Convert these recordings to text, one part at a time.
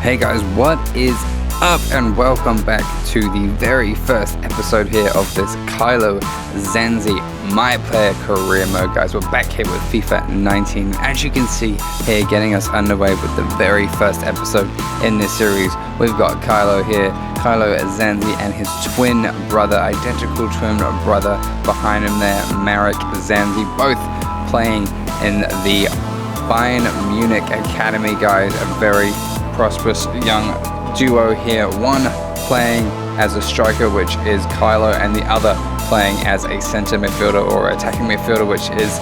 Hey guys, what is up and welcome back to the very first episode here of this Kylo Zanzi My Player Career Mode. Guys, we're back here with FIFA 19. As you can see here, getting us underway with the very first episode in this series, we've got Kylo here, Kylo Zanzi and his twin brother, identical twin brother behind him there, Marik Zanzi, both playing in the Bayern Munich Academy, guys. A very prosperous young duo here, one playing as a striker, which is Kylo, and the other playing as a center midfielder or attacking midfielder, which is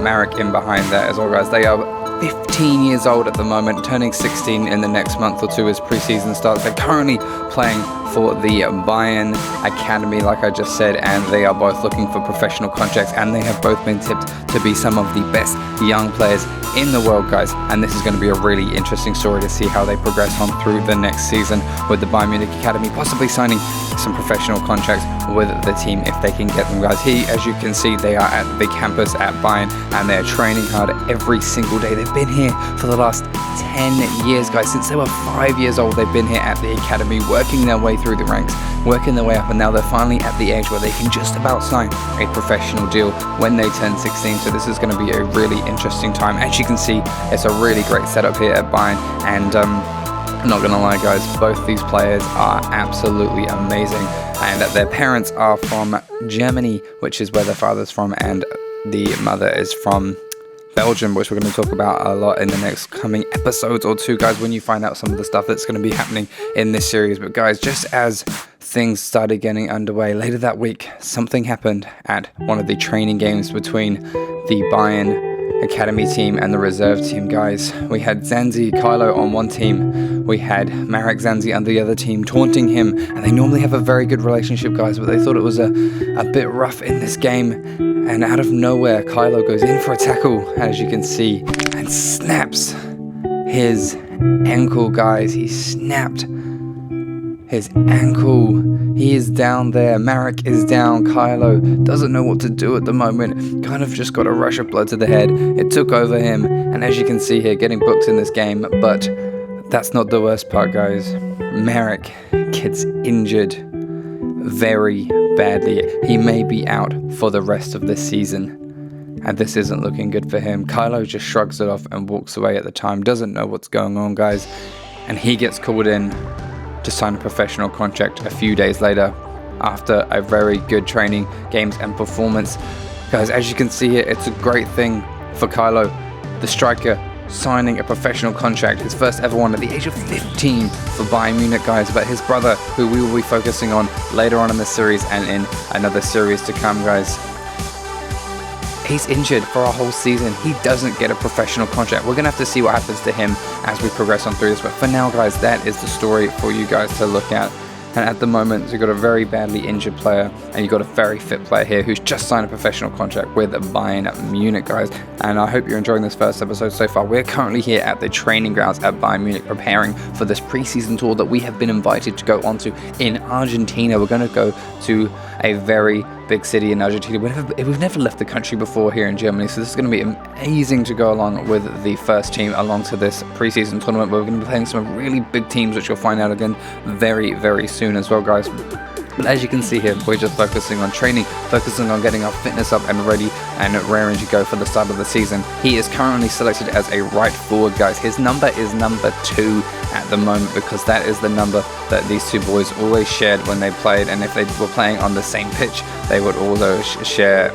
Marik in behind that as well, guys. They are 15 years old at the moment, turning 16 in the next month or two as preseason starts. They're currently playing for the Bayern Academy, like I just said, and they are both looking for professional contracts, and they have both been tipped to be some of the best young players in the world, guys. And this is going to be a really interesting story to see how they progress on through the next season with the Bayern Munich Academy, possibly signing some professional contracts with the team if they can get them, guys. Here, as you can see, they are at the big campus at Bayern, and they're training hard every single day. They've been here for the last 10 years, guys. Since they were 5 years old, they've been here at the academy, working their way through the ranks, working their way up, and now they're finally at the age where they can just about sign a professional deal when they turn 16. So this is going to be a really interesting time. As you can see, it's a really great setup here at Bayern, and I'm not gonna lie, guys, both these players are absolutely amazing, and their parents are from Germany, which is where their father's from, and the mother is from Belgium, which we're going to talk about a lot in the next coming episodes or two, guys, when you find out some of the stuff that's going to be happening in this series. But guys, just as things started getting underway later that week, something happened at one of the training games between the Bayern Academy team and the reserve team, guys. We had Zanzi, Kylo on one team, we had Marik Zanzi on the other team, taunting him, and they normally have a very good relationship, guys, but they thought it was a bit rough in this game, and out of nowhere, Kylo goes in for a tackle, as you can see, and snaps his ankle, guys. He snapped his ankle. He is down there. Marik is down. Kylo doesn't know what to do at the moment. Kind of just got a rush of blood to the head. It took over him. And as you can see here, getting booked in this game. But that's not the worst part, guys. Marik gets injured very badly. He may be out for the rest of this season. And this isn't looking good for him. Kylo just shrugs it off and walks away at the time. Doesn't know what's going on, guys. And he gets called in to sign a professional contract a few days later after a very good training, games and performance. Guys, as you can see here, it's a great thing for Kylo, the striker, signing a professional contract, his first ever one at the age of 15 for Bayern Munich, guys. But his brother, who we will be focusing on later on in the series and in another series to come, guys, he's injured for a whole season. He doesn't get a professional contract. We're going to have to see what happens to him as we progress on through this. But for now, guys, that is the story for you guys to look at. And at the moment, you've got a very badly injured player, and you've got a very fit player here who's just signed a professional contract with Bayern Munich, guys. And I hope you're enjoying this first episode so far. We're currently here at the training grounds at Bayern Munich, preparing for this preseason tour that we have been invited to go onto in Argentina. We're going to go to a very big city in Argentina. We've never left the country before here in Germany, so this is going to be amazing to go along with the first team along to this preseason tournament, where we're going to be playing some really big teams, which you'll find out again very, very soon as well, guys. But as you can see here, we're just focusing on training, focusing on getting our fitness up and ready and raring to go for the start of the season. He is currently selected as a right forward, guys. His number is number 2 at the moment, because that is the number that these two boys always shared when they played, and if they were playing on the same pitch, they would also share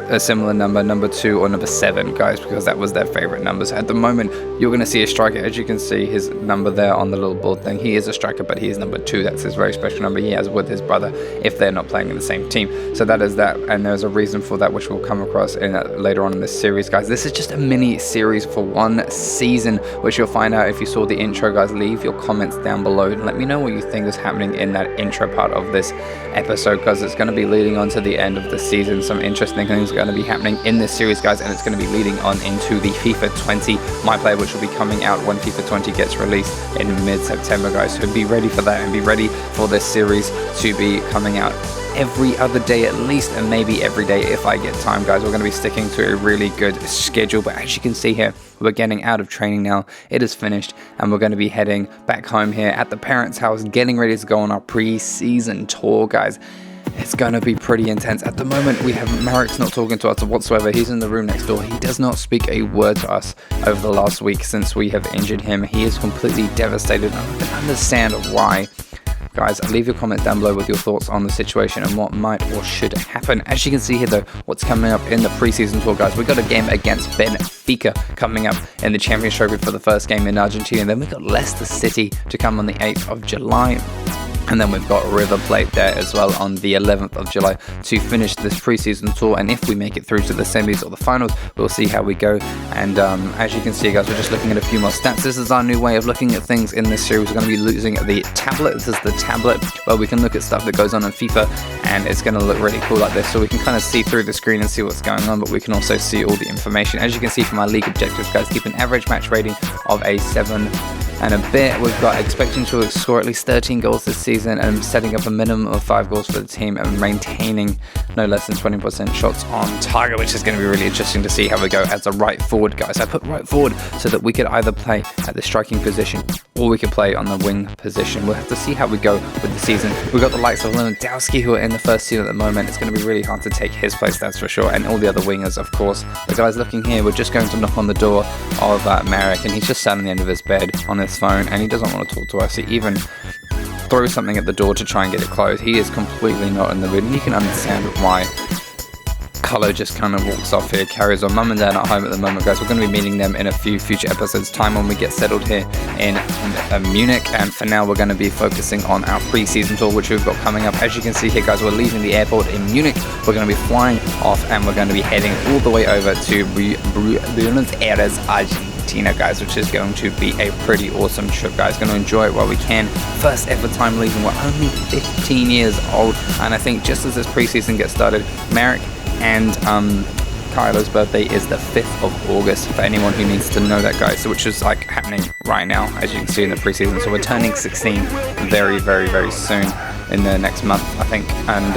a similar number 2 or number 7, guys, because that was their favorite numbers. At the moment, you're going to see a striker. As you can see, his number there on the little board thing, he is a striker, but he is number 2. That's his very special number he has with his brother if they're not playing in the same team. So that is that, and there's a reason for that, which we'll come across in later on in this series, guys. This is just a mini series for one season, which you'll find out if you saw the intro, guys. Leave your comments down below and let me know what you think is happening in that intro part of this episode, because it's going to be leading on to the end of the season. Some interesting things going to be happening in this series, guys, and it's going to be leading on into the FIFA 20 My Player, which will be coming out when FIFA 20 gets released in mid-September, guys. So be ready for that and be ready for this series to be coming out every other day at least, and maybe every day if I get time, guys. We're going to be sticking to a really good schedule, but as you can see here, we're getting out of training now. It is finished, and we're going to be heading back home here at the parents' house, getting ready to go on our pre-season tour, guys. It's going to be pretty intense. At the moment, we have Marik's not talking to us whatsoever. He's in the room next door. He does not speak a word to us over the last week since we have injured him. He is completely devastated. I don't understand why. Guys, leave your comment down below with your thoughts on the situation and what might or should happen. As you can see here, though, what's coming up in the preseason tour, guys. We've got a game against Benfica coming up in the Champions Trophy for the first game in Argentina. Then we've got Leicester City to come on the 8th of July. And then we've got River Plate there as well on the 11th of July to finish this preseason tour. And if we make it through to the semis or the finals, we'll see how we go. And as you can see, guys, we're just looking at a few more stats. This is our new way of looking at things in this series. We're going to be using the tablet. This is the tablet where we can look at stuff that goes on in FIFA, and it's going to look really cool like this. So we can kind of see through the screen and see what's going on, but we can also see all the information. As you can see from our league objectives, guys, keep an average match rating of a 7 and a bit. We've got expecting to score at least 13 goals this season and setting up a minimum of 5 goals for the team and maintaining no less than 20% shots on target, which is going to be really interesting to see how we go as a right forward, guys. I put right forward so that we could either play at the striking position or we could play on the wing position. We'll have to see how we go with the season. We've got the likes of Lewandowski who are in the first team at the moment. It's going to be really hard to take his place, that's for sure, and all the other wingers, of course. The guys looking here, we're just going to knock on the door of Marik, and he's just sat on the end of his bed on his phone, and he doesn't want to talk to us. He even throws something at the door to try and get it closed. He is completely not in the mood, and you can understand why. Kylo just kind of walks off here, carries on. Mum and Dad at home at the moment, guys. We're going to be meeting them in a few future episodes time when we get settled here in Munich, and for now we're going to be focusing on our pre-season tour, which we've got coming up. As you can see here, guys, we're leaving the airport in Munich. We're going to be flying off, and we're going to be heading all the way over to Buenos Aires, Argentina, guys, which is going to be a pretty awesome trip, guys. Going to enjoy it while we can. First ever time leaving. We're only 15 years old, and I think just as this pre-season gets started, Marik and Kylo's birthday is the 5th of August for anyone who needs to know that, guys, so which is like happening right now, as you can see in the preseason. So we're turning 16 very, very, very soon in the next month, I think. And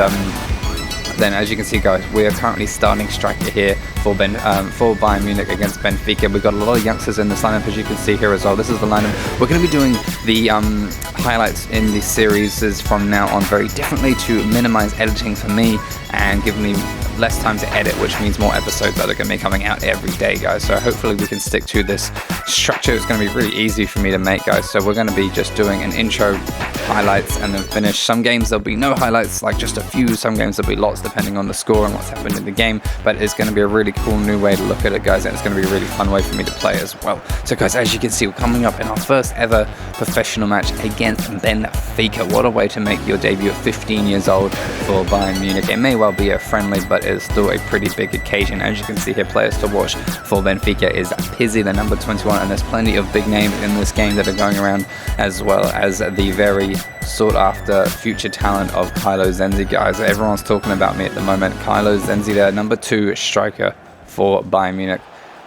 then, as you can see, guys, we are currently starting striker here for Bayern Munich against Benfica. We've got a lot of youngsters in this lineup, as you can see here as well. This is the lineup. We're going to be doing the highlights in the series from now on very differently to minimize editing for me and give me less time to edit, which means more episodes that are going to be coming out every day, guys. So hopefully we can stick to this structure. It's going to be really easy for me to make, guys. So we're going to be just doing an intro, highlights, and then finish. Some games there'll be no highlights, like just a few. Some games there'll be lots, depending on the score and what's happened in the game. But it's going to be a really cool new way to look at it, guys, and it's going to be a really fun way for me to play as well. So, guys, as you can see, we're coming up in our first ever professional match against Benfica. What a way to make your debut at 15 years old for Bayern Munich. It may well be a friendly, but it's still a pretty big occasion. As you can see here, players to watch for Benfica is Pizzi, the number 21, and there's plenty of big names in this game that are going around, as well as the very sought after future talent of Kylo Zanzi, guys. Everyone's talking about me at the moment. Kylo Zanzi there, number 2 striker for Bayern Munich.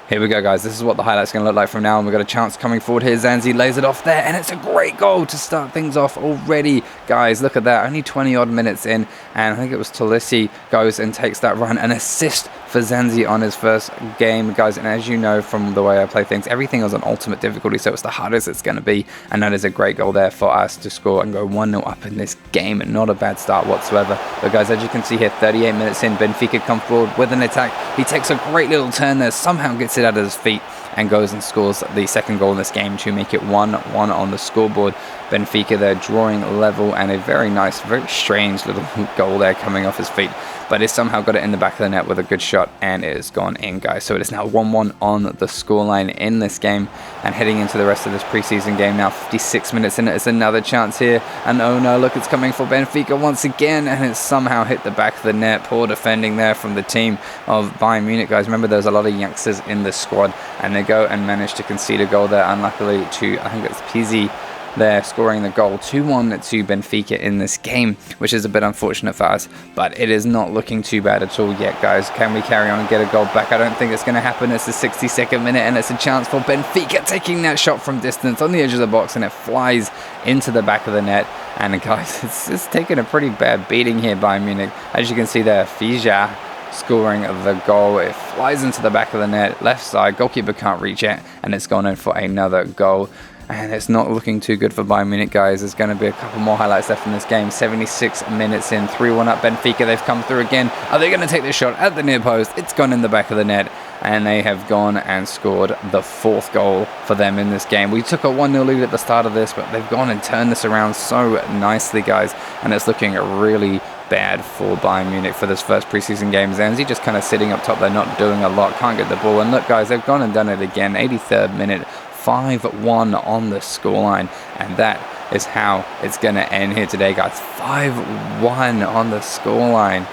Here we go, guys. This is what the highlights are going to look like from now on. We've got a chance coming forward here. Zanzi lays it off there, and it's a great goal to start things off already. Guys, look at that. Only 20-odd minutes in, and I think it was Tolisi goes and takes that run. An assist for Zanzi on his first game, guys. And as you know from the way I play things, everything is on ultimate difficulty, so it's the hardest it's going to be. And that is a great goal there for us to score and go 1-0 up in this game. Not a bad start whatsoever. But, guys, as you can see here, 38 minutes in, Benfica come forward with an attack. He takes a great little turn there, somehow gets it out of his feet, and goes and scores the second goal in this game to make it 1-1 on the scoreboard. Benfica there drawing level, and a very nice, very strange little goal there coming off his feet, but it's somehow got it in the back of the net with a good shot, and it has gone in, guys. So it is now 1-1 on the scoreline in this game, and heading into the rest of this preseason game now. 56 minutes in, it's another chance here, and oh no, look, it's coming for Benfica once again, and it's somehow hit the back of the net. Poor defending there from the team of Bayern Munich, guys. Remember, there's a lot of youngsters in this squad, and they go and manage to concede a goal there, unluckily to, I think it's Pizzi, there, scoring the goal 2-1 to Benfica in this game, which is a bit unfortunate for us, but it is not looking too bad at all yet, guys. Can we carry on and get a goal back? I don't think it's going to happen. It's the 62nd minute, and it's a chance for Benfica taking that shot from distance on the edge of the box, and it flies into the back of the net. And guys, it's taken a pretty bad beating here by Munich. As you can see there, Fija scoring the goal. It flies into the back of the net, left side, goalkeeper can't reach it, and it's gone in for another goal. And it's not looking too good for Bayern Munich, guys. There's going to be a couple more highlights left in this game. 76 minutes in, 3-1 up Benfica. They've come through again. Are they going to take this shot at the near post? It's gone in the back of the net, and they have gone and scored the 4th goal for them in this game. We took a 1-0 lead at the start of this, but they've gone and turned this around so nicely, guys, and it's looking really bad for Bayern Munich for this first preseason game. Zanzi just kind of sitting up top. They're not doing a lot, can't get the ball. And look, guys, they've gone and done it again. 83rd minute, 5-1 on the scoreline, and that is how it's going to end here today, guys. 5-1 on the scoreline.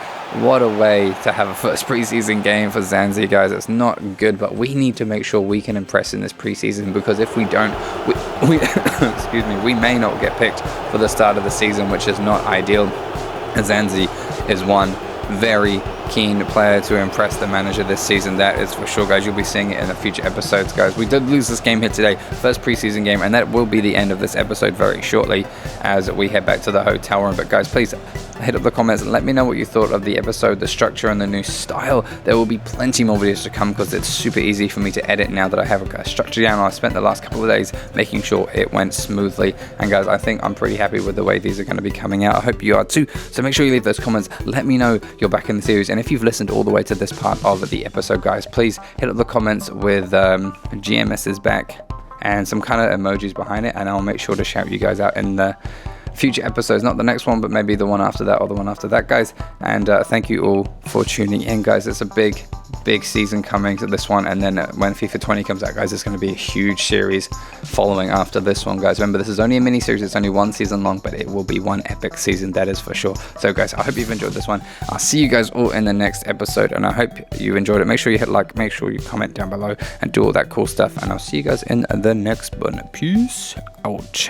What a way to have a first preseason game for Zanzi, guys. It's not good, but we need to make sure we can impress in this preseason, because if we don't, we excuse me, we may not get picked for the start of the season, which is not ideal. Zanzi is one very keen player to impress the manager this season, that is for sure, guys. You'll be seeing it in the future episodes, guys. We did lose this game here today, first preseason game, and that will be the end of this episode very shortly as we head back to the hotel room. But guys, please hit up the comments and let me know what you thought of the episode, the structure and the new style. There will be plenty more videos to come because it's super easy for me to edit now that I have a structure down. I spent the last couple of days making sure it went smoothly, and guys, I think I'm pretty happy with the way these are going to be coming out. I hope you are too, so make sure you leave those comments. Let me know you're back in the series, and if you've listened all the way to this part of the episode, guys, please hit up the comments with GMS is back and some kind of emojis behind it, and I'll make sure to shout you guys out in the future episodes, not the next one, but maybe the one after that or the one after that, guys. And thank you all for tuning in, guys. It's a big season coming to this one, and then when FIFA 20 comes out, guys, it's going to be a huge series following after this one, guys. Remember, this is only a mini series. It's only one season long, but it will be one epic season, that is for sure. So guys, I hope you've enjoyed this one. I'll see you guys all in the next episode, and I hope you enjoyed it. Make sure you hit like, make sure you comment down below and do all that cool stuff, and I'll see you guys in the next one. Peace out.